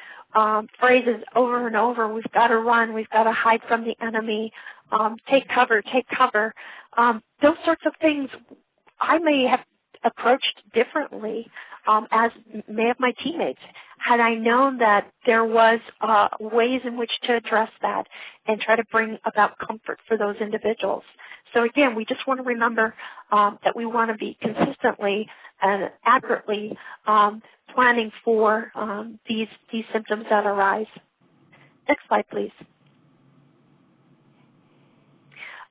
phrases over and over, we've got to run, we've got to hide from the enemy, take cover, those sorts of things I may have approached differently, as may have my teammates, had I known that there was ways in which to address that and try to bring about comfort for those individuals. So again, we just want to remember that we want to be consistently and accurately planning for these symptoms that arise. Next slide, please.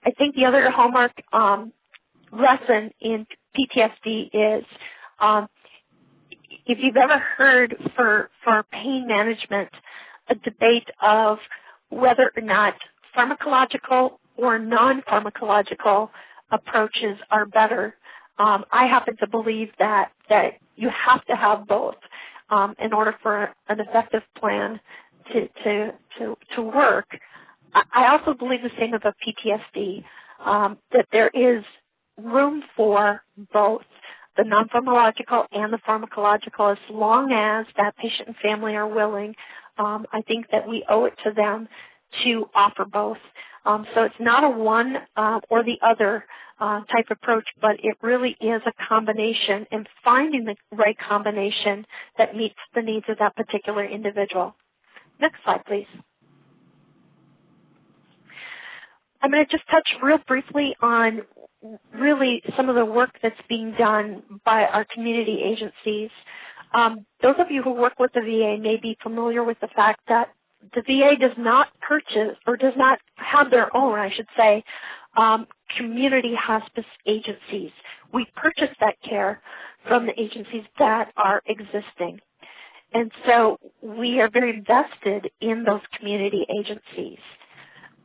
I think the other hallmark lesson in PTSD is if you've ever heard for pain management a debate of whether or not pharmacological or non-pharmacological approaches are better, I happen to believe that you have to have both in order for an effective plan to work. I also believe the same about PTSD, that there is room for both the non-pharmacological and the pharmacological as long as that patient and family are willing. I think that we owe it to them to offer both. So it's not a one or the other type approach, but it really is a combination and finding the right combination that meets the needs of that particular individual. Next slide, please. I'm going to just touch real briefly on really some of the work that's being done by our community agencies. Those of you who work with the VA may be familiar with the fact that the VA does not purchase or does not have their own, I should say, community hospice agencies. We purchase that care from the agencies that are existing. And so we are very vested in those community agencies.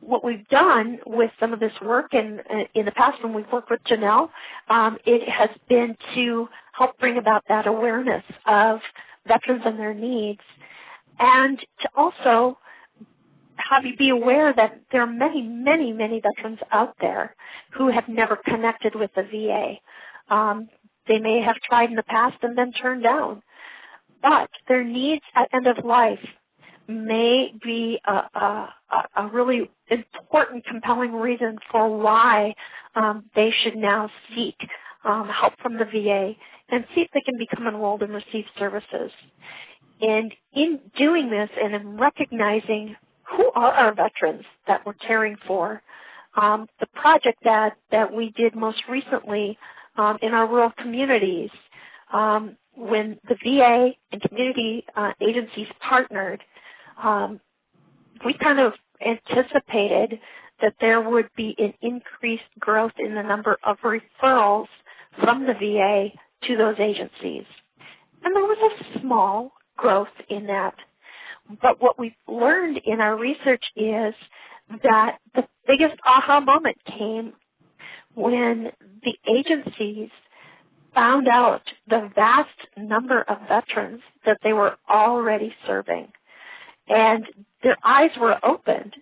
What we've done with some of this work, and in the past when we've worked with Janelle, it has been to help bring about that awareness of veterans and their needs, and to also have you be aware that there are many, many, many veterans out there who have never connected with the VA. They may have tried in the past and been turned down, but their needs at end of life may be a really important, compelling reason for why they should now seek help from the VA and see if they can become enrolled and receive services. And in doing this and in recognizing who are our veterans that we're caring for, the project that we did most recently in our rural communities, when the VA and community agencies partnered, we kind of anticipated that there would be an increased growth in the number of referrals from the VA to those agencies. And there was a small growth in that. But what we've learned in our research is that the biggest aha moment came when the agencies found out the vast number of veterans that they were already serving. And their eyes were opened.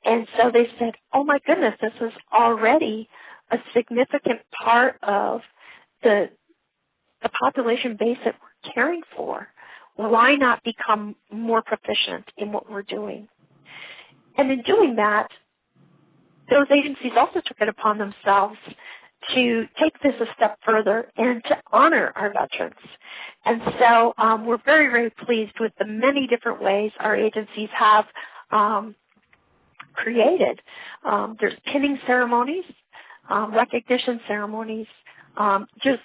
And so they said, oh, my goodness, this is already a significant part of the population base that we're caring for. Why not become more proficient in what we're doing? And in doing that, those agencies also took it upon themselves to take this a step further and to honor our veterans. And so we're very, very pleased with the many different ways our agencies have created. There's pinning ceremonies, recognition ceremonies, just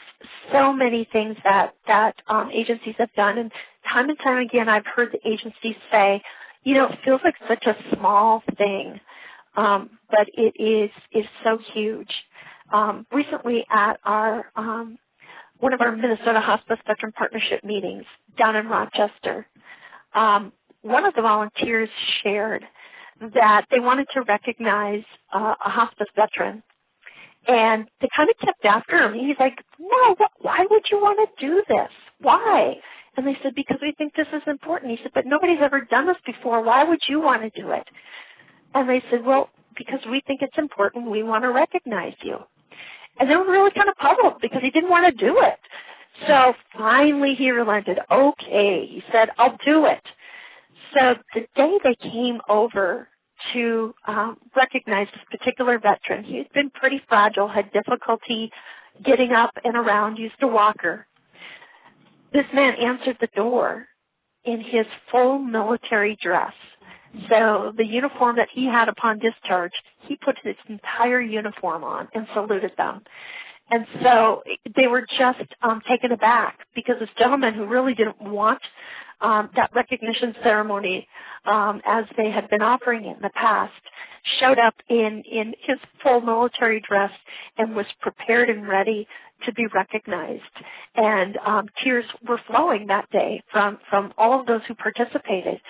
so many things that agencies have done. And time again, I've heard the agencies say, you know, it feels like such a small thing, but it is so huge. Recently at our one of our Minnesota Hospice Veteran Partnership meetings down in Rochester, one of the volunteers shared that they wanted to recognize a hospice veteran. And they kind of kept after him. He's like, no, why would you want to do this? Why? And they said, because we think this is important. He said, but nobody's ever done this before. Why would you want to do it? And they said, well, because we think it's important. We want to recognize you. And they were really kind of puzzled because he didn't want to do it. So finally he relented. Okay, he said, I'll do it. So the day they came over to recognize this particular veteran, he had been pretty fragile, had difficulty getting up and around, used a walker. This man answered the door in his full military dress. So the uniform that he had upon discharge, he put his entire uniform on and saluted them. And so they were just taken aback because this gentleman who really didn't want that recognition ceremony as they had been offering it in the past showed up in his full military dress and was prepared and ready to be recognized. And tears were flowing that day from all of those who participated.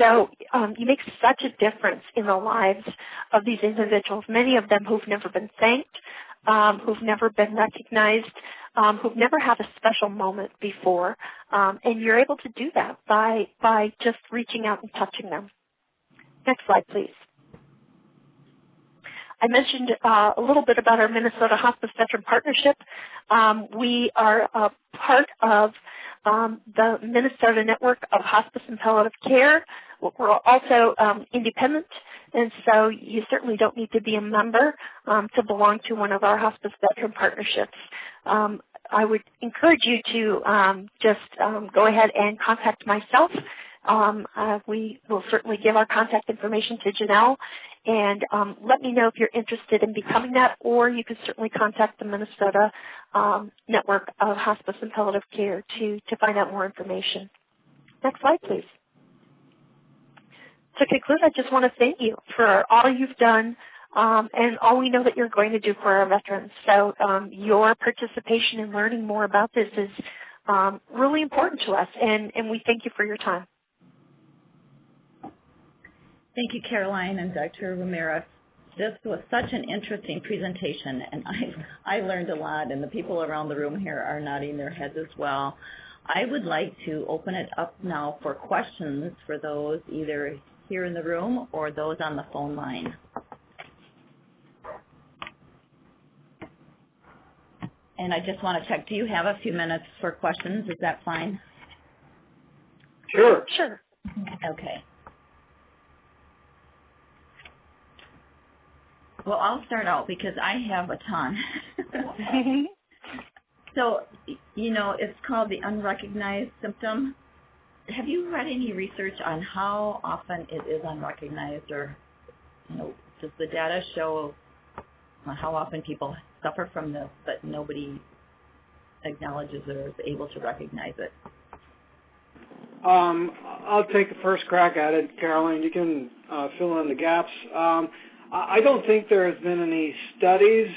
So you make such a difference in the lives of these individuals, many of them who've never been thanked, who've never been recognized, who've never had a special moment before. And you're able to do that by just reaching out and touching them. Next slide, please. I mentioned a little bit about our Minnesota Hospice Veteran Partnership. We are a part of the Minnesota Network of Hospice and Palliative Care. We're also independent, and so you certainly don't need to be a member to belong to one of our hospice veteran partnerships. I would encourage you to just go ahead and contact myself. We will certainly give our contact information to Janelle, and let me know if you're interested in becoming that, or you can certainly contact the Minnesota Network of Hospice and Palliative Care to find out more information. Next slide, please. To conclude, I just want to thank you for all you've done and all we know that you're going to do for our veterans. So your participation in learning more about this is really important to us, and we thank you for your time. Thank you, Caroline and Dr. Ramirez. This was such an interesting presentation, and I learned a lot, and the people around the room here are nodding their heads as well. I would like to open it up now for questions for those either here in the room or those on the phone line. And I just want to check, do you have a few minutes for questions? Is that fine? Sure. Sure. Okay. Well, I'll start out because I have a ton. So, you know, it's called the unrecognized symptom. Have you read any research on how often it is unrecognized, or, you know, does the data show how often people suffer from this, but nobody acknowledges or is able to recognize it. I'll take the first crack at it, Caroline. You can fill in the gaps. I don't think there has been any studies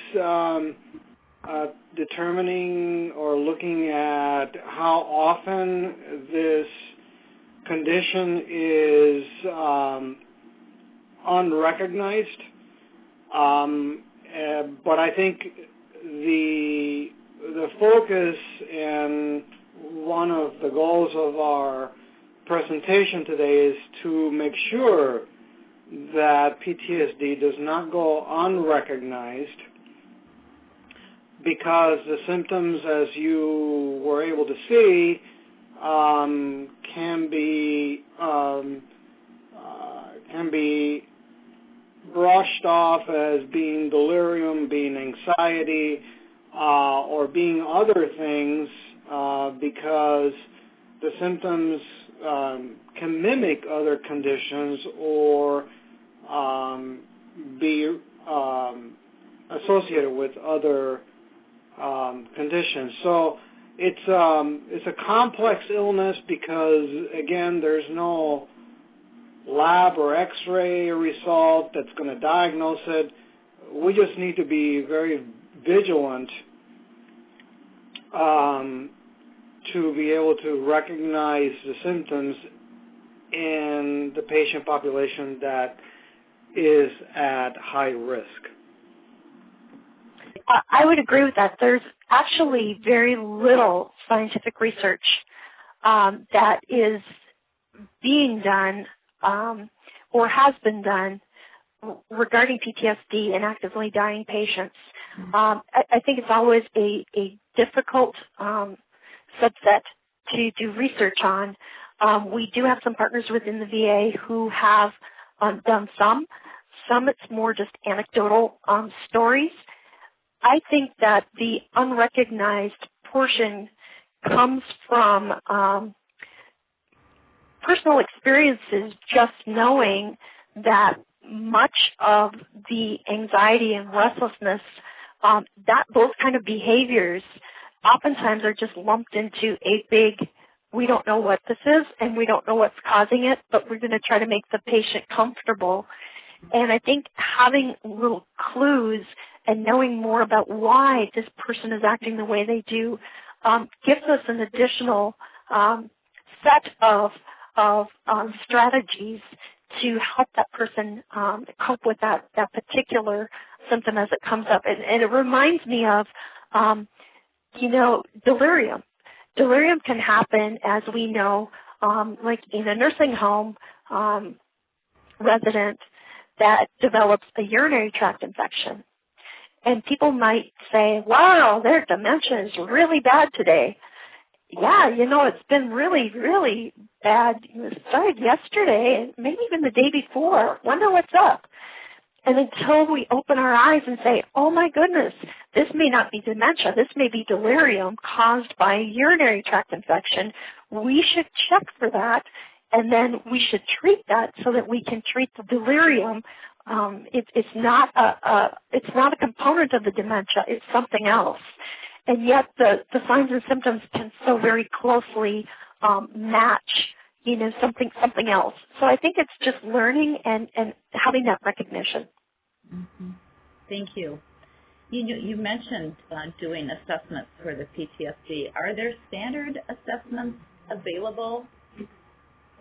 determining or looking at how often this condition is unrecognized. But I think the focus and one of the goals of our presentation today is to make sure that PTSD does not go unrecognized, because the symptoms, as you were able to see, can be brushed off as being delirium, being anxiety, or being other things, because the symptoms can mimic other conditions or be associated with other conditions. So it's a complex illness because, again, there's no lab or X-ray result that's going to diagnose it. We just need to be very vigilant to be able to recognize the symptoms in the patient population that is at high risk. I would agree with that. There's actually very little scientific research that is being done or has been done regarding PTSD in actively dying patients. I think it's always a difficult subset to do research on. We do have some partners within the VA who have done some. Some it's more just anecdotal stories. I think that the unrecognized portion comes from personal experiences, just knowing that much of the anxiety and restlessness, that those kind of behaviors oftentimes are just lumped into a big, we don't know what this is and we don't know what's causing it, but we're going to try to make the patient comfortable. And I think having little clues and knowing more about why this person is acting the way they do gives us an additional set of strategies to help that person cope with that particular symptom as it comes up. And it reminds me of, delirium. Delirium can happen, as we know, like in a nursing home resident that develops a urinary tract infection. And people might say, wow, their dementia is really bad today. Yeah, it's been really, really bad. It started yesterday, maybe even the day before. Wonder what's up. And until we open our eyes and say, oh, my goodness, this may not be dementia. This may be delirium caused by a urinary tract infection. We should check for that, and then we should treat that so that we can treat the delirium. It's not a component of the dementia. It's something else. And yet the signs and symptoms can so very closely match, something else. So I think it's just learning and having that recognition. Mm-hmm. Thank you. You mentioned doing assessments for the PTSD. Are there standard assessments available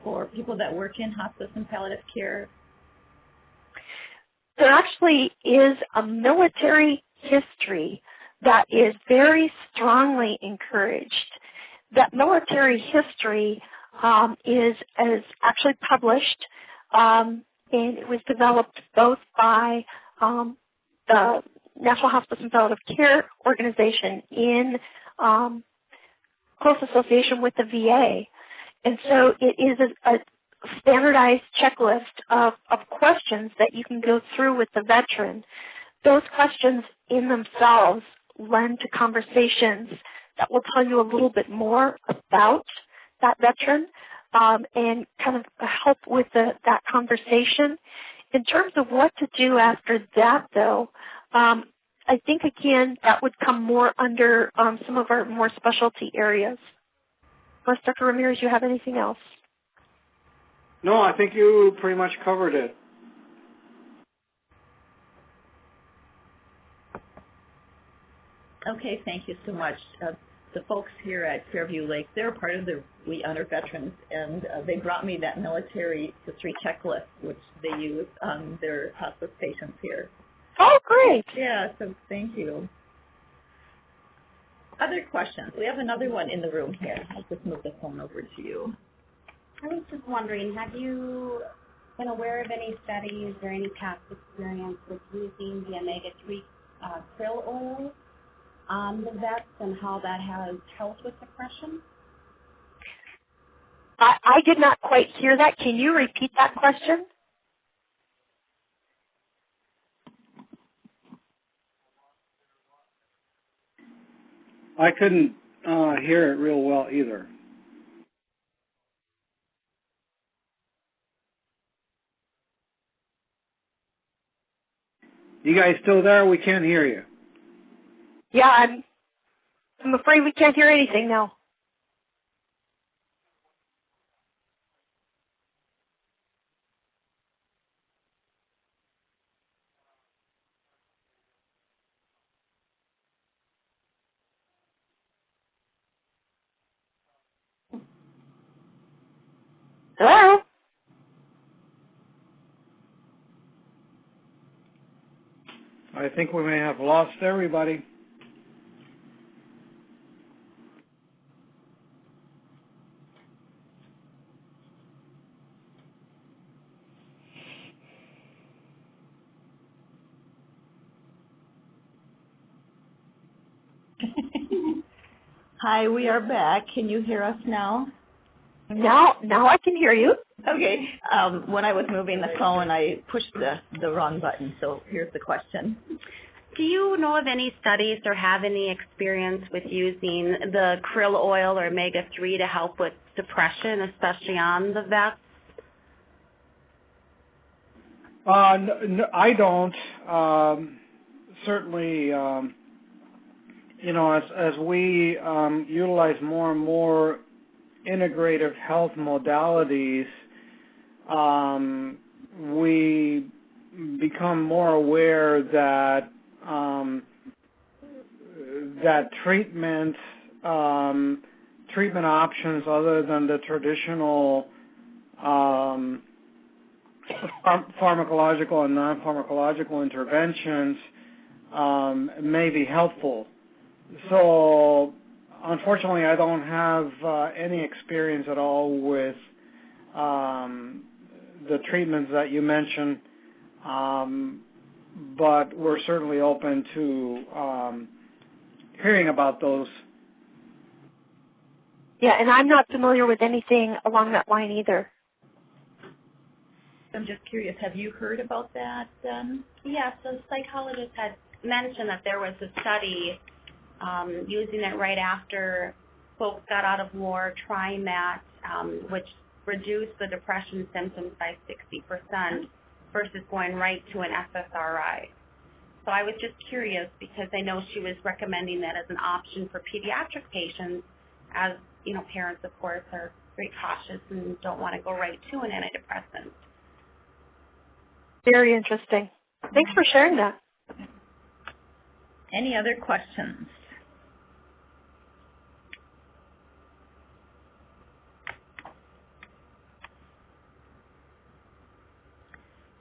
for people that work in hospice and palliative care? There actually is a military history that is very strongly encouraged. That military history is actually published, and it was developed both by the National Hospice and Palliative Care Organization in close association with the VA. And so it is a standardized checklist of questions that you can go through with the veteran. Those questions in themselves lend to conversations that will tell you a little bit more about that veteran and kind of help with that conversation. In terms of what to do after that, though, I think, again, that would come more under some of our more specialty areas. Unless, Dr. Ramirez, you have anything else? No, I think you pretty much covered it. Okay, thank you so much. The folks here at Fairview Lake, they're part of the We Honor Veterans, and they brought me that military history checklist, which they use on their hospice patients here. Oh, great. Yeah, so thank you. Other questions? We have another one in the room here. I'll just move the phone over to you. I was just wondering, have you been aware of any studies or any past experience with using the omega-3 krill oil on the vets and how that has helped with depression? I did not quite hear that. Can you repeat that question? I couldn't hear it real well either. You guys still there? We can't hear you. Yeah, I'm afraid we can't hear anything now. Hello? I think we may have lost everybody. Hi, we are back. Can you hear us now? Now I can hear you. Okay. When I was moving the phone, I pushed the wrong button, so here's the question. Do you know of any studies or have any experience with using the krill oil or omega-3 to help with depression, especially on the vets? No, I don't. Certainly, as we utilize more and more integrative health modalities, we become more aware that treatment options other than the traditional pharmacological and non-pharmacological interventions may be helpful. So, unfortunately, I don't have any experience at all with the treatments that you mentioned, but we're certainly open to hearing about those. Yeah, and I'm not familiar with anything along that line either. I'm just curious, have you heard about that then? Yeah, so psychologists had mentioned that there was a study using it right after folks got out of war, trying that, which reduced the depression symptoms by 60% versus going right to an SSRI. So I was just curious because I know she was recommending that as an option for pediatric patients, as you know, parents, of course, are very cautious and don't want to go right to an antidepressant. Very interesting. Thanks for sharing that. Any other questions?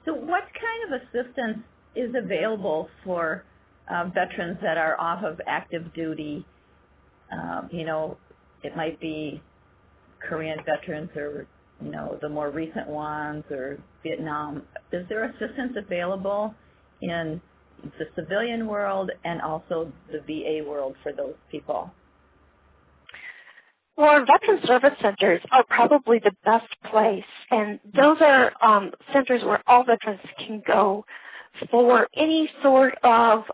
So what kind of assistance is available for veterans that are off of active duty? It might be Korean veterans or, the more recent ones or Vietnam. Is there assistance available in the civilian world and also the VA world for those people? Well, our veteran service centers are probably the best place, and those are centers where all veterans can go for any sort of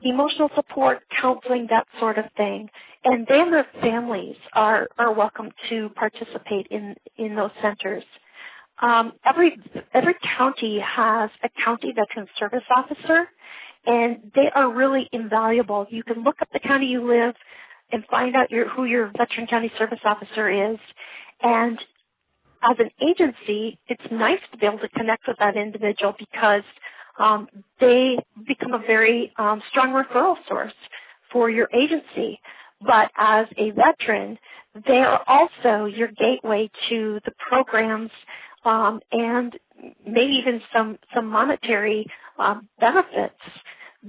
emotional support, counseling, that sort of thing. And then their families are welcome to participate in those centers. every county has a county veteran service officer, and they are really invaluable. You can look up the county you live and find out who your veteran county service officer is. And as an agency, it's nice to be able to connect with that individual because they become a very strong referral source for your agency. But as a veteran, they are also your gateway to the programs and maybe even some monetary benefits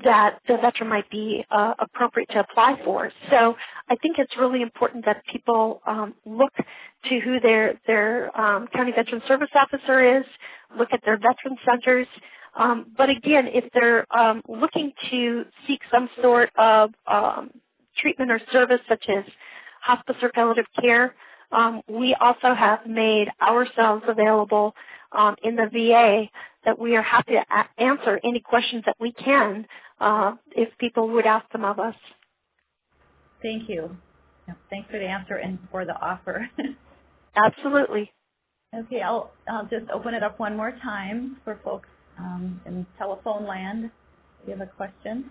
that the veteran might be appropriate to apply for. So I think it's really important that people look to who their county veteran service officer is, look at their veteran centers. But again, if they're looking to seek some sort of treatment or service such as hospice or palliative care, we also have made ourselves available in the VA that we are happy to answer any questions that we can if people would ask them of us. Thank you. Thanks for the answer and for the offer. Absolutely. Okay, I'll just open it up one more time for folks in telephone land. Do you have a question?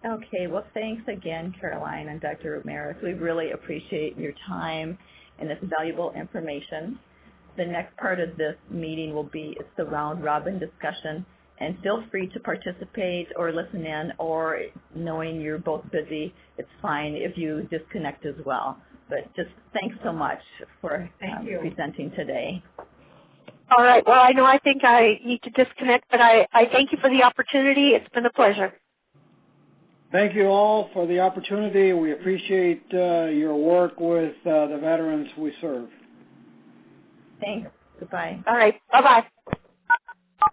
Okay, well, thanks again, Caroline and Dr. Ramirez. We really appreciate your time and this valuable information. The next part of this meeting will be the round-robin discussion, and feel free to participate or listen in, or knowing you're both busy, it's fine if you disconnect as well. But just thanks so much for presenting today. All right, well, I think I need to disconnect, but I thank you for the opportunity. It's been a pleasure. Thank you all for the opportunity. We appreciate your work with the veterans we serve. Thanks. Goodbye. All right. Bye-bye.